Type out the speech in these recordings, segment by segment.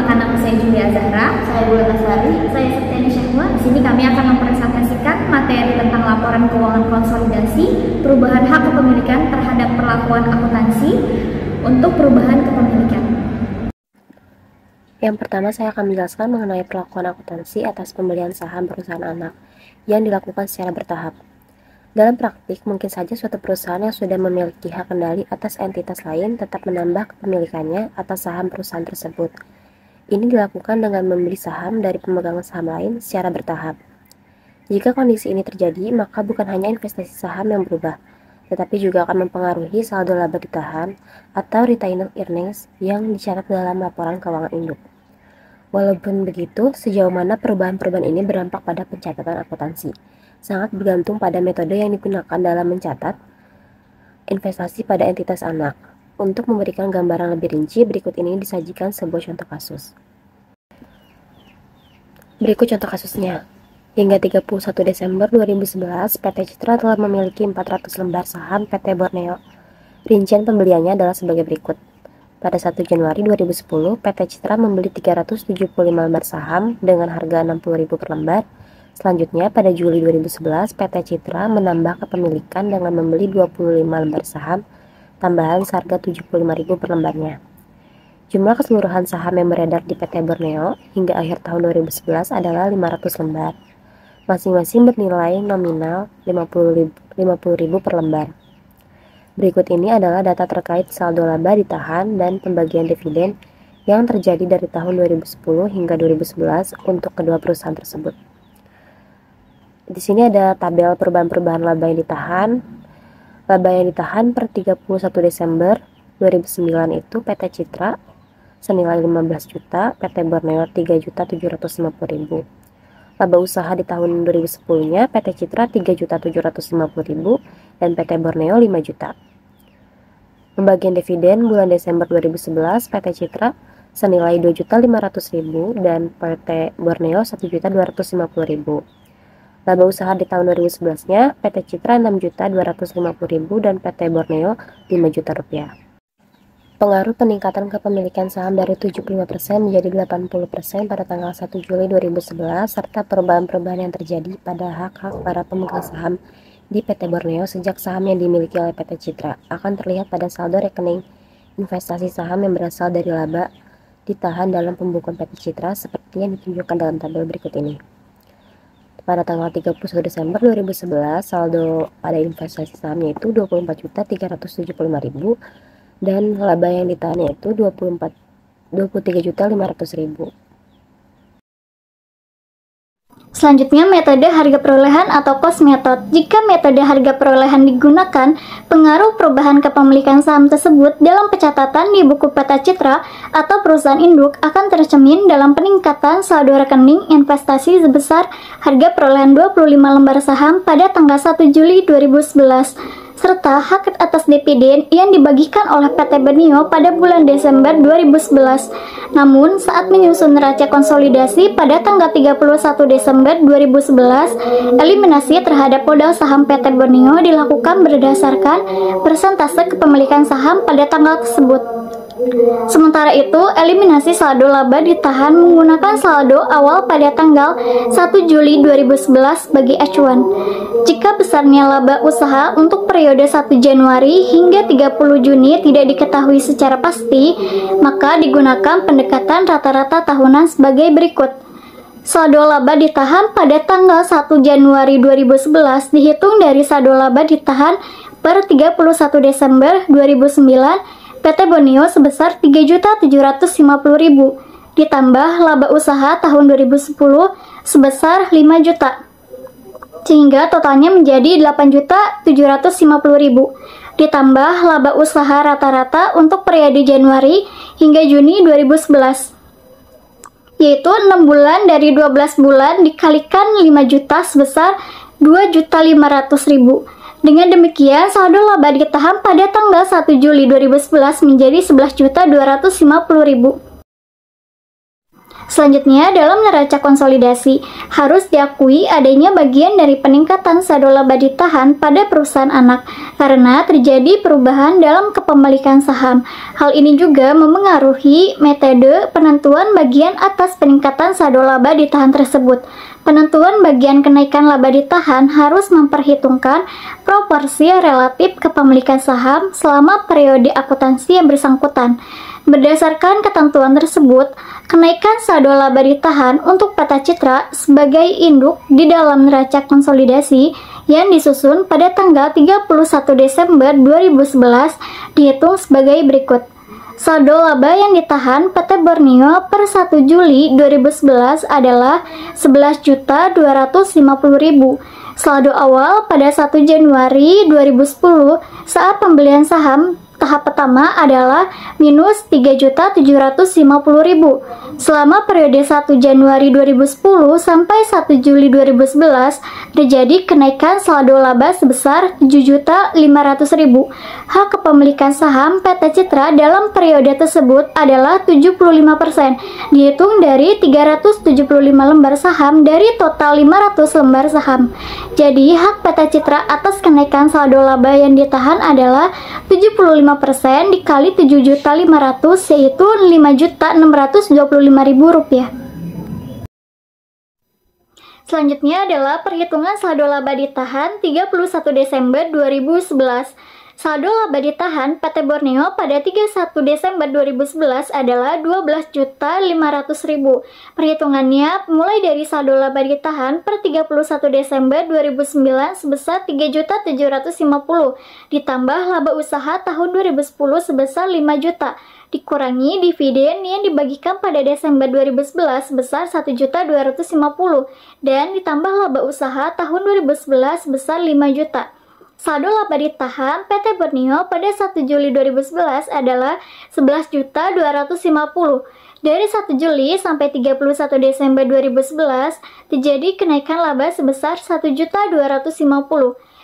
Perkenalkan, nama saya Julia Zahra. Saya Bulan Asari. Saya Septiani Syahwa. Di sini kami akan mempresentasikan materi tentang laporan keuangan konsolidasi, perubahan hak kepemilikan terhadap perlakuan akuntansi untuk perubahan kepemilikan. Yang pertama, saya akan menjelaskan mengenai perlakuan akuntansi atas pembelian saham perusahaan anak yang dilakukan secara bertahap. Dalam praktik, mungkin saja suatu perusahaan yang sudah memiliki hak kendali atas entitas lain tetap menambah kepemilikannya atas saham perusahaan tersebut. Ini dilakukan dengan membeli saham dari pemegang saham lain secara bertahap. Jika kondisi ini terjadi, maka bukan hanya investasi saham yang berubah, tetapi juga akan mempengaruhi saldo laba ditahan atau retained earnings yang dicatat dalam laporan keuangan induk. Walaupun begitu, sejauh mana perubahan-perubahan ini berdampak pada pencatatan akuntansi sangat bergantung pada metode yang digunakan dalam mencatat investasi pada entitas anak. Untuk memberikan gambaran lebih rinci, berikut ini disajikan sebuah contoh kasus. Berikut contoh kasusnya. Hingga 31 Desember 2011, PT Citra telah memiliki 400 lembar saham PT Borneo. Rincian pembeliannya adalah sebagai berikut. Pada 1 Januari 2010, PT Citra membeli 375 lembar saham dengan harga Rp60.000 per lembar. Selanjutnya, pada Juli 2011, PT Citra menambah kepemilikan dengan membeli 25 lembar saham tambahan seharga Rp75.000 per lembarnya. Jumlah keseluruhan saham yang beredar di PT Borneo hingga akhir tahun 2011 adalah 500 lembar, masing-masing bernilai nominal Rp50.000 per lembar. Berikut ini adalah data terkait saldo laba ditahan dan pembagian dividen yang terjadi dari tahun 2010 hingga 2011 untuk kedua perusahaan tersebut. Di sini ada tabel perubahan-perubahan laba yang ditahan. Laba yang ditahan per 31 Desember 2009 itu PT Citra senilai 15 juta, PT Borneo 3.750.000. Laba usaha di tahun 2010-nya PT Citra 3.750.000 dan PT Borneo 5 juta. Pembagian dividen bulan Desember 2011 PT Citra senilai 2.500.000 dan PT Borneo 1.250.000. Laba usaha di tahun 2011-nya PT Citra 6.250.000 dan PT Borneo 5 juta rupiah. Pengaruh peningkatan kepemilikan saham dari 75% menjadi 80% pada tanggal 1 Juli 2011 serta perubahan-perubahan yang terjadi pada hak-hak para pemegang saham di PT Borneo sejak saham yang dimiliki oleh PT Citra akan terlihat pada saldo rekening investasi saham yang berasal dari laba ditahan dalam pembukuan PT Citra seperti yang ditunjukkan dalam tabel berikut ini. Pada tanggal 31 Desember 2011, saldo pada investasi sahamnya itu 24.375.000 dan laba yang ditahan yaitu 23.500.000. Selanjutnya, metode harga perolehan atau cost method. Jika metode harga perolehan digunakan, pengaruh perubahan kepemilikan saham tersebut dalam pencatatan di buku PT Citra atau perusahaan induk akan tercermin dalam peningkatan saldo rekening investasi sebesar harga perolehan 25 lembar saham pada tanggal 1 Juli 2011 serta hak atas dividen yang dibagikan oleh PT Borneo pada bulan Desember 2011. Namun, saat menyusun neraca konsolidasi pada tanggal 31 Desember 2011, eliminasi terhadap modal saham PT Borneo dilakukan berdasarkan persentase kepemilikan saham pada tanggal tersebut. Sementara itu, eliminasi saldo laba ditahan menggunakan saldo awal pada tanggal 1 Juli 2011 bagi acuan. Jika besarnya laba usaha untuk periode 1 Januari hingga 30 Juni tidak diketahui secara pasti, maka digunakan pendekatan rata-rata tahunan sebagai berikut. Saldo laba ditahan pada tanggal 1 Januari 2011 dihitung dari saldo laba ditahan per 31 Desember 2009 PT Borneo sebesar 3.750.000 ditambah laba usaha tahun 2010 sebesar 5 juta sehingga totalnya menjadi 8.750.000 ditambah laba usaha rata-rata untuk periode Januari hingga Juni 2011 yaitu 6 bulan dari 12 bulan dikalikan 5 juta sebesar 2.500.000. Dengan demikian, saldo laba ditahan pada tanggal 1 Juli 2011 menjadi 11.250.000. Selanjutnya, dalam neraca konsolidasi, harus diakui adanya bagian dari peningkatan saldo laba ditahan pada perusahaan anak karena terjadi perubahan dalam kepemilikan saham. Hal ini juga memengaruhi metode penentuan bagian atas peningkatan saldo laba ditahan tersebut. Penentuan bagian kenaikan laba ditahan harus memperhitungkan proporsi relatif kepemilikan saham selama periode akuntansi yang bersangkutan. Berdasarkan ketentuan tersebut, kenaikan saldo laba ditahan untuk PT Citra sebagai induk di dalam neraca konsolidasi yang disusun pada tanggal 31 Desember 2011 dihitung sebagai berikut. Saldo laba yang ditahan PT Borneo per 1 Juli 2011 adalah 11.250.000. Saldo awal pada 1 Januari 2010 saat pembelian saham tahap pertama adalah minus 3.750.000. Selama periode 1 Januari 2010 sampai 1 Juli 2011 terjadi kenaikan saldo laba sebesar 7.500.000. Hak kepemilikan saham PT Citra dalam periode tersebut adalah 75%, dihitung dari 375 lembar saham dari total 500 lembar saham. Jadi hak PT Citra atas kenaikan saldo laba yang ditahan adalah 75% dikali 7.500.000 yaitu Rp5.625.000. Selanjutnya adalah perhitungan saldo laba ditahan 31 Desember 2011. Saldo laba ditahan PT Borneo pada 31 Desember 2011 adalah 12.500.000. Perhitungannya mulai dari saldo laba ditahan per 31 Desember 2009 sebesar 3.750 ditambah laba usaha tahun 2010 sebesar 5 juta dikurangi dividen yang dibagikan pada Desember 2011 sebesar 1.250 dan ditambah laba usaha tahun 2011 sebesar 5 juta. Saldo laba ditahan PT Borneo pada 1 Juli 2011 adalah 11.250. Dari 1 Juli sampai 31 Desember 2011 terjadi kenaikan laba sebesar 1.250.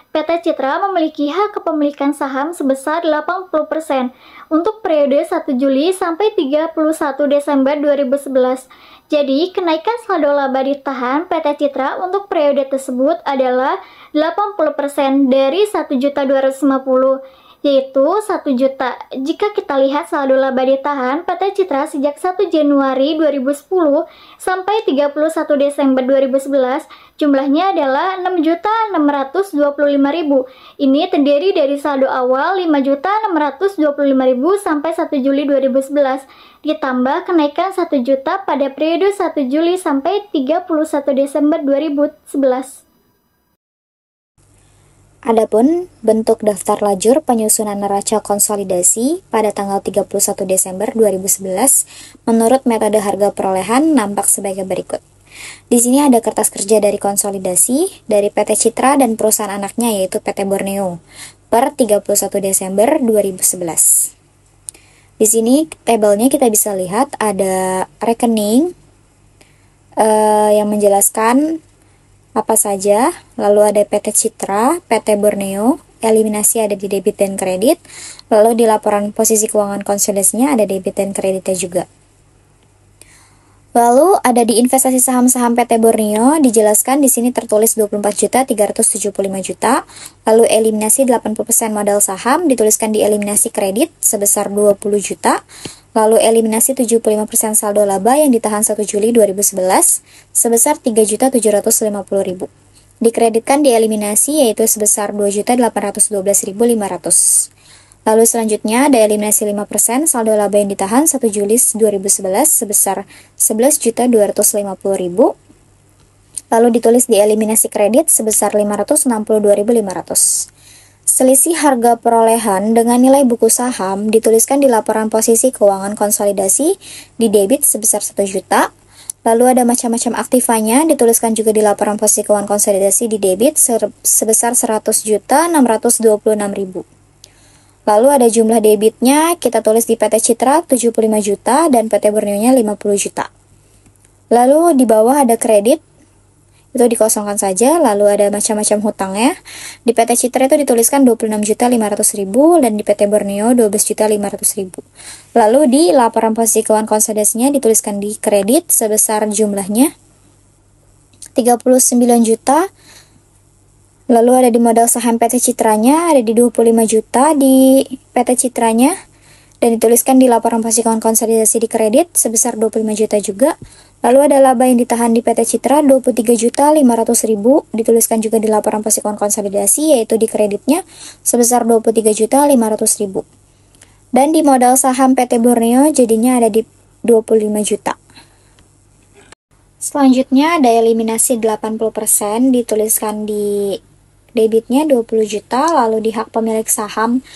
PT Citra memiliki hak kepemilikan saham sebesar 80% untuk periode 1 Juli sampai 31 Desember 2011. Jadi, kenaikan saldo laba ditahan PT Citra untuk periode tersebut adalah 80% dari 1.250, yaitu 1 juta. Jika kita lihat saldo laba ditahan PT Citra sejak 1 Januari 2010 sampai 31 Desember 2011, jumlahnya adalah 6.625.000. Ini terdiri dari saldo awal 5.625.000 sampai 1 Juli 2011, ditambah kenaikan 1 juta pada periode 1 Juli sampai 31 Desember 2011. Adapun bentuk daftar lajur penyusunan neraca konsolidasi pada tanggal 31 Desember 2011 menurut metode harga perolehan nampak sebagai berikut. Di sini ada kertas kerja dari konsolidasi dari PT Citra dan perusahaan anaknya yaitu PT Borneo per 31 Desember 2011. Di sini tabelnya kita bisa lihat ada rekening yang menjelaskan apa saja, lalu ada PT Citra, PT Borneo, eliminasi ada di debit dan kredit, lalu di laporan posisi keuangan konsolidasinya ada debit dan kreditnya juga. Lalu ada di investasi saham-saham PT Borneo dijelaskan di sini tertulis 24.375 juta, lalu eliminasi 80% modal saham dituliskan di eliminasi kredit sebesar 20 juta, lalu eliminasi 75% saldo laba yang ditahan 1 Juli 2011 sebesar 3.750.000. Dikreditkan di eliminasi yaitu sebesar 2.812.500. Lalu selanjutnya ada eliminasi 5% saldo laba yang ditahan 1 Juli 2011 sebesar 11.250.000. Lalu ditulis di eliminasi kredit sebesar 562.500. Selisih harga perolehan dengan nilai buku saham dituliskan di laporan posisi keuangan konsolidasi di debit sebesar 1 juta. Lalu ada macam-macam aktivanya dituliskan juga di laporan posisi keuangan konsolidasi di debit sebesar 100.626.000. Lalu ada jumlah debitnya, kita tulis di PT Citra 75 juta dan PT Borneo-nya 50 juta. Lalu di bawah ada kredit itu dikosongkan saja. Lalu ada macam-macam hutangnya. Di PT Citra itu dituliskan 26.500.000 dan di PT Borneo 12.500.000. Lalu di laporan posisi keuangan konsolidasinya dituliskan di kredit sebesar jumlahnya 39 juta. Lalu ada di modal saham PT Citranya ada di 25 juta di PT Citranya, dan dituliskan di laporan posisi keuangan konsolidasi di kredit sebesar 25 juta juga. Lalu ada laba yang ditahan di PT Citra 23.500.000, dituliskan juga di laporan posisi keuangan konsolidasi, yaitu di kreditnya sebesar 23.500.000. Dan di modal saham PT Borneo jadinya ada di 25 juta. Selanjutnya ada eliminasi 80%, dituliskan di debitnya 20 juta, lalu di hak pemilik saham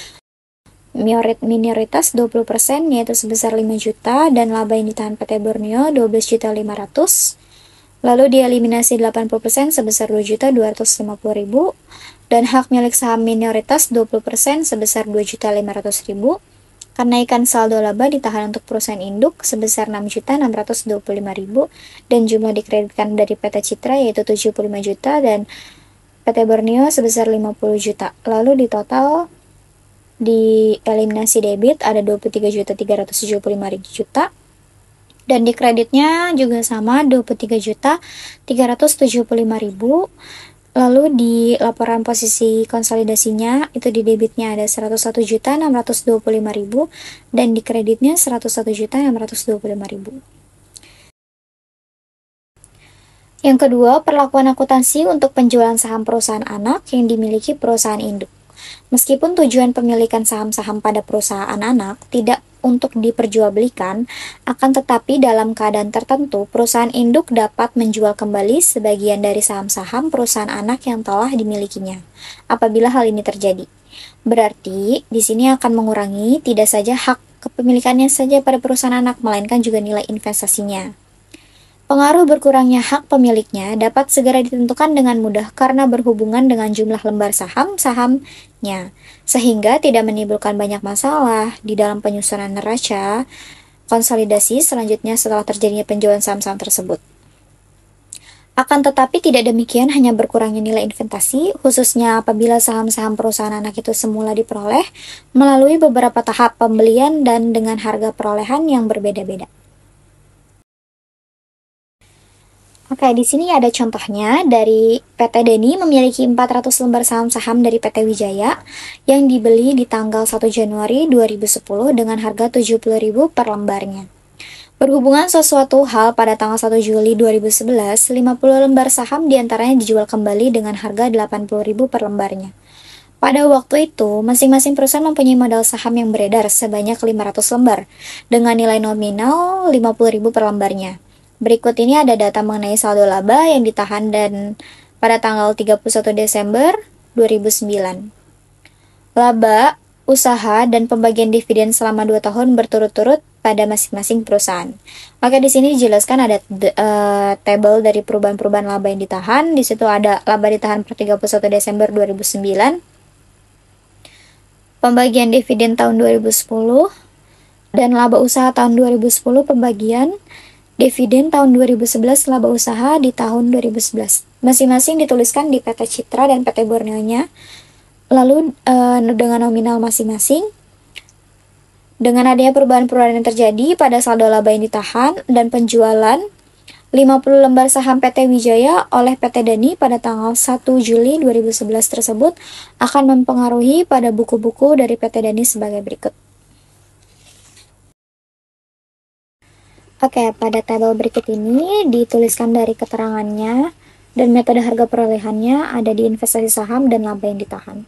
minoritas 20% yaitu sebesar 5 juta, dan laba yang ditahan PT Borneo 12.500.000. Lalu dieliminasi 80% sebesar 2.250.000, dan hak milik saham minoritas 20% sebesar 2.500.000. Kenaikan saldo laba ditahan untuk perusahaan induk sebesar 6.625.000, dan jumlah dikreditkan dari PT Citra yaitu 75 juta dan PT Borneo sebesar 50 juta. Lalu di total di eliminasi debit ada 23.375.000 dan di kreditnya juga sama 23.375.000. Lalu di laporan posisi konsolidasinya itu di debitnya ada 101.625.000 dan di kreditnya 101.625.000. Yang kedua, perlakuan akuntansi untuk penjualan saham perusahaan anak yang dimiliki perusahaan induk. Meskipun tujuan pemilikan saham-saham pada perusahaan anak tidak untuk diperjualbelikan, akan tetapi dalam keadaan tertentu, perusahaan induk dapat menjual kembali sebagian dari saham-saham perusahaan anak yang telah dimilikinya. Apabila hal ini terjadi, berarti di sini akan mengurangi tidak saja hak kepemilikannya saja pada perusahaan anak, melainkan juga nilai investasinya. Pengaruh berkurangnya hak pemiliknya dapat segera ditentukan dengan mudah karena berhubungan dengan jumlah lembar saham-sahamnya, sehingga tidak menimbulkan banyak masalah di dalam penyusunan neraca konsolidasi selanjutnya setelah terjadinya penjualan saham-saham tersebut. Akan tetapi tidak demikian hanya berkurangnya nilai investasi, khususnya apabila saham-saham perusahaan anak itu semula diperoleh melalui beberapa tahap pembelian dan dengan harga perolehan yang berbeda-beda. Oke, di sini ada contohnya dari PT Deni memiliki 400 lembar saham-saham dari PT Wijaya yang dibeli di tanggal 1 Januari 2010 dengan harga 70.000 per lembarnya. Berhubungan sesuatu hal pada tanggal 1 Juli 2011, 50 lembar saham diantaranya dijual kembali dengan harga 80.000 per lembarnya. Pada waktu itu, masing-masing perusahaan mempunyai modal saham yang beredar sebanyak 500 lembar dengan nilai nominal 50.000 per lembarnya. Berikut ini ada data mengenai saldo laba yang ditahan dan pada tanggal 31 Desember 2009. Laba, usaha, dan pembagian dividen selama 2 tahun berturut-turut pada masing-masing perusahaan. Maka di sini dijelaskan ada tabel dari perubahan-perubahan laba yang ditahan. Di situ ada laba ditahan per 31 Desember 2009, pembagian dividen tahun 2010, dan laba usaha tahun 2010 pembagian dividen tahun 2011 laba usaha di tahun 2011. Masing-masing dituliskan di PT Citra dan PT Borneo-nya. Lalu dengan nominal masing-masing. Dengan adanya perubahan-perubahan yang terjadi pada saldo laba yang ditahan dan penjualan 50 lembar saham PT Wijaya oleh PT Deni pada tanggal 1 Juli 2011 tersebut akan mempengaruhi pada buku-buku dari PT Deni sebagai berikut. Oke, pada tabel berikut ini dituliskan dari keterangannya dan metode harga perolehannya ada di investasi saham dan laba yang ditahan.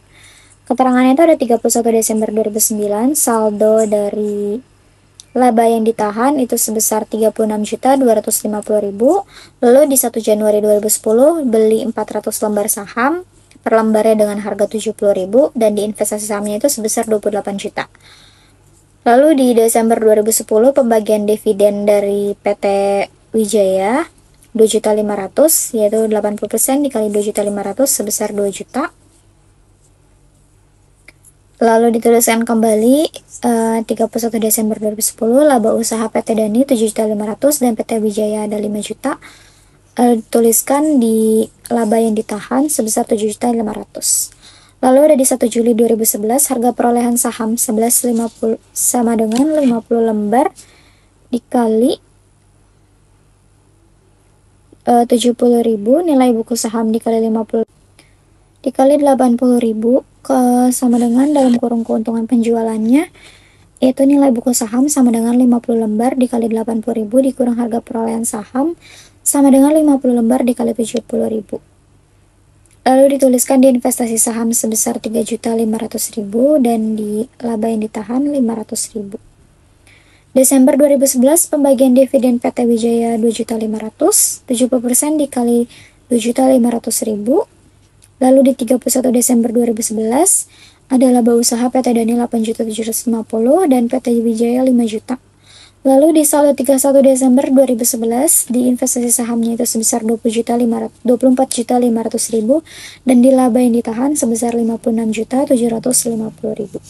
Keterangannya itu ada 31 Desember 2009, saldo dari laba yang ditahan itu sebesar 36.250.000, lalu di 1 Januari 2010 beli 400 lembar saham per lembarnya dengan harga 70.000 dan di investasi sahamnya itu sebesar 28 juta. Lalu di Desember 2010 pembagian dividen dari PT Wijaya 2.500.000 yaitu 80% dikali 2.500.000 sebesar 2 juta. Lalu dituliskan kembali 31 Desember 2010 laba usaha PT Dani 7.500.000 dan PT Wijaya ada 5 juta. dituliskan di laba yang ditahan sebesar 7.500.000. Lalu ada di 1 Juli 2011 harga perolehan saham 11,50 sama dengan 50 lembar dikali 70.000, nilai buku saham dikali 50 dikali 80.000 sama dengan dalam kurung keuntungan penjualannya, yaitu nilai buku saham sama dengan 50 lembar dikali 80.000 dikurang harga perolehan saham sama dengan 50 lembar dikali 70.000. Lalu dituliskan di investasi saham sebesar 3.500.000 dan di laba yang ditahan 500.000. Desember 2011 pembagian dividen PT Wijaya 2.500.000, 70% dikali 2.500.000. Lalu di 31 Desember 2011 ada laba usaha PT Dani 8.750.000 dan PT Wijaya 5 juta. Lalu di saldo 31 Desember 2011 di investasi sahamnya itu sebesar 24.500.000 dan di laba yang ditahan sebesar 56.750.000.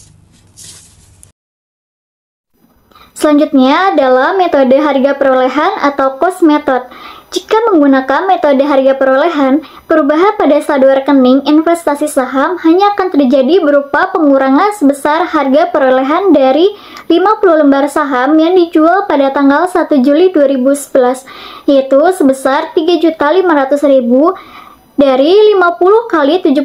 Selanjutnya adalah metode harga perolehan atau cost method. Jika menggunakan metode harga perolehan, perubahan pada saldo rekening investasi saham hanya akan terjadi berupa pengurangan sebesar harga perolehan dari 50 lembar saham yang dijual pada tanggal 1 Juli 2011, yaitu sebesar 3.500.000 dari 50 kali 70.000.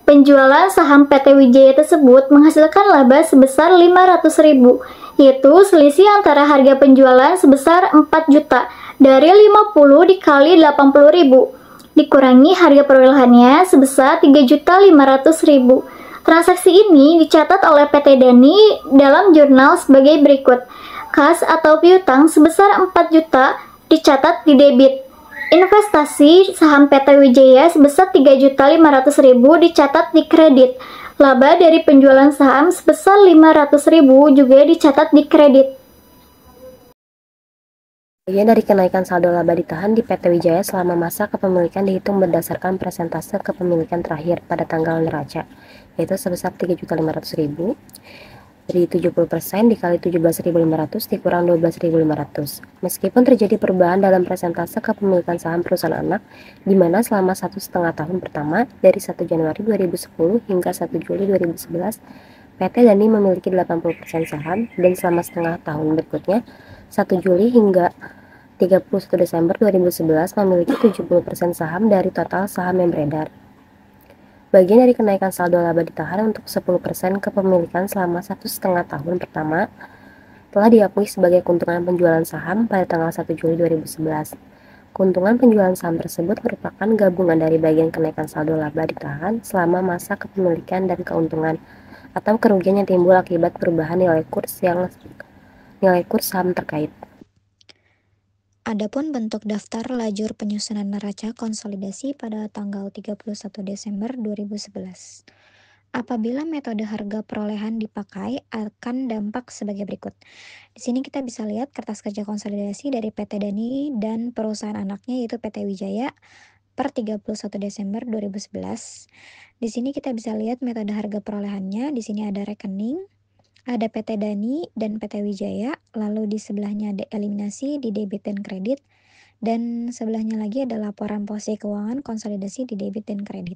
Penjualan saham PT Wijaya tersebut menghasilkan laba sebesar 500.000, yaitu selisih antara harga penjualan sebesar 4 juta dari 50 dikali 80.000 dikurangi harga perolehannya sebesar 3.500.000. Transaksi ini dicatat oleh PT Dani dalam jurnal sebagai berikut. Kas atau piutang sebesar 4 juta dicatat di debit. Investasi saham PT Wijaya sebesar 3.500.000 dicatat di kredit. Laba dari penjualan saham sebesar 500.000 juga dicatat di kredit. Bagian dari kenaikan saldo laba ditahan di PT Wijaya selama masa kepemilikan dihitung berdasarkan persentase kepemilikan terakhir pada tanggal neraca, yaitu sebesar 3.500.000 dari 70% dikali 17.500 dikurang 12.500. Meskipun terjadi perubahan dalam persentase kepemilikan saham perusahaan anak, di mana selama 1,5 tahun pertama dari 1 Januari 2010 hingga 1 Juli 2011, PT Dani memiliki 80% saham dan selama setengah tahun berikutnya 1 Juli hingga 31 Desember 2011 memiliki 70% saham dari total saham yang beredar. Bagian dari kenaikan saldo laba ditahan untuk 10% kepemilikan selama 1,5 tahun pertama telah diakui sebagai keuntungan penjualan saham pada tanggal 1 Juli 2011. Keuntungan penjualan saham tersebut merupakan gabungan dari bagian kenaikan saldo laba ditahan selama masa kepemilikan dan keuntungan atau kerugian yang timbul akibat perubahan nilai kurs saham terkait. Adapun bentuk daftar lajur penyusunan neraca konsolidasi pada tanggal 31 Desember 2011. Apabila metode harga perolehan dipakai, akan dampak sebagai berikut. Di sini kita bisa lihat kertas kerja konsolidasi dari PT Dani dan perusahaan anaknya yaitu PT Wijaya per 31 Desember 2011. Di sini kita bisa lihat metode harga perolehannya. Di sini ada rekening, ada PT Dani dan PT Wijaya, lalu di sebelahnya ada eliminasi di debit dan kredit, dan sebelahnya lagi ada laporan posisi keuangan konsolidasi di debit dan kredit.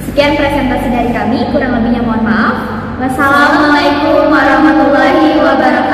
Sekian presentasi dari kami, kurang lebihnya mohon maaf. Wassalamualaikum warahmatullahi wabarakatuh.